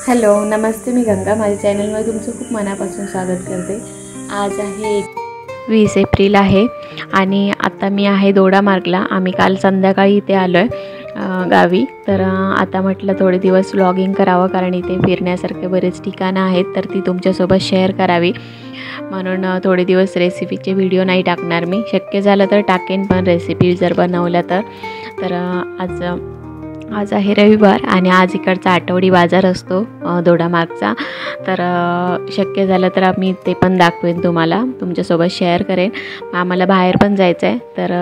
Hello नमस्ते, मी गंगा. माझ्या चॅनलमध्ये तुमचं खूप मनापासून स्वागत करते. आज आहे 20 एप्रिल आहे आणि आता मी आहे दोडामार्गला. आम्ही काल संध्याकाळी इथे आलो आहे गावी. तर आता म्हटलं थोडे दिवस व्लॉगिंग करावं, कारण इथे फिरण्यासारखे बरेच ठिकाणं आहेत, तर ती तुमच्यासोबत शेअर करावी म्हणून थोडे दिवस रेसिपीचे व्हिडिओ नाही टाकणार मी. शक्य झालं तर टाकेन, पण रेसिपी जर बनवल्या तर आज आहे रविवार आणि आज इकडचा आठवडी बाजार असतो दोडामार्गचा. तर शक्य झालं तर आम्ही ते पण दाखवेन, तुमच्यासोबत शेअर करेन. आम्हाला बाहेर पण जायचं आहे, तर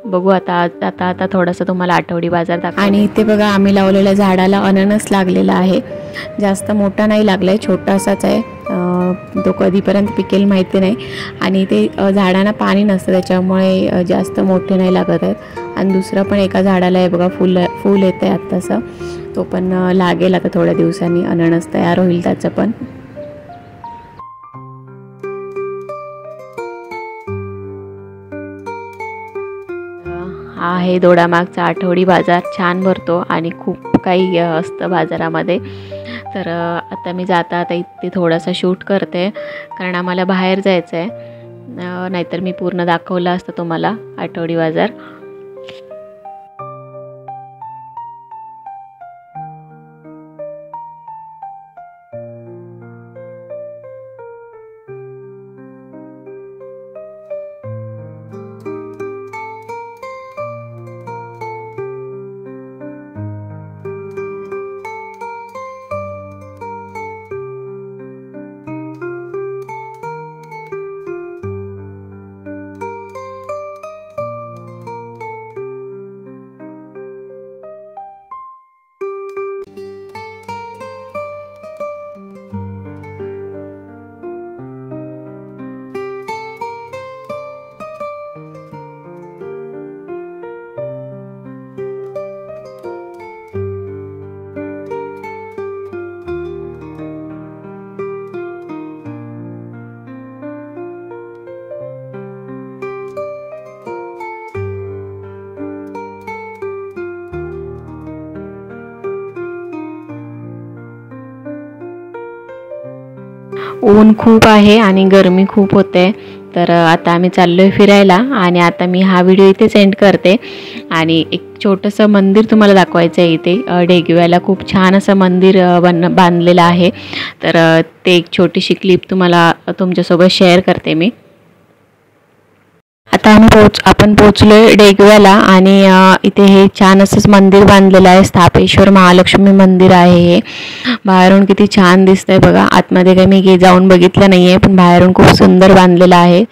बघू आता थोडंसं तुम्हाला आठवडी बाजार दाखव. आणि इथे बघा, आम्ही लावलेल्या झाडाला अननस लागलेला आहे. जास्त मोठा नाही लागला आहे, छोटासाच आहे. तो कधीपर्यंत पिकेल माहिती नाही. आणि ते झाडांना पाणी नसतं, त्याच्यामुळे जास्त मोठे नाही लागत आहेत. आणि दुसरं पण एका झाडाला आहे बघा, फूल येतं आहे आत्ताचं. तो पण लागेल आता थोड्या दिवसांनी, अननस तयार होईल त्याचं पण. हा आहे दोडामार्गचा आठवडी बाजार. छान भरतो आणि खूप काही असतं बाजारामध्ये. तर आता मी जाता इथे थोडासा शूट करते, कारण आम्हाला बाहेर जायचं आहे. नाहीतर मी पूर्ण दाखवलं असतं तुम्हाला आठवडी बाजार. ऊन खूप आहे आणि गरमी खूप होते. तर आता आम्ही चाललो आहे फिरायला आणि आता मी हा व्हिडिओ इथेच एंड करते. आणि एक छोटंसं मंदिर तुम्हाला दाखवायचं आहे. इथे डेगव्याला खूप छान असं मंदिर बांधलेलं आहे. तर ते एक छोटीशी क्लिप तुम्हाला तुमच्यासोबत शेअर करते मी. आता आपण पोचलो आहे डेगव्याला आणि इथे हे छान असंच मंदिर बांधलेलं आहे. स्थापेश्वर महालक्ष्मी मंदिर आहे हे. बाहेरून किती छान दिसतंय बघा. आतमध्ये काही मी जाऊन बघितलं नाही आहे, पण बाहेरून खूप सुंदर बांधलेलं आहे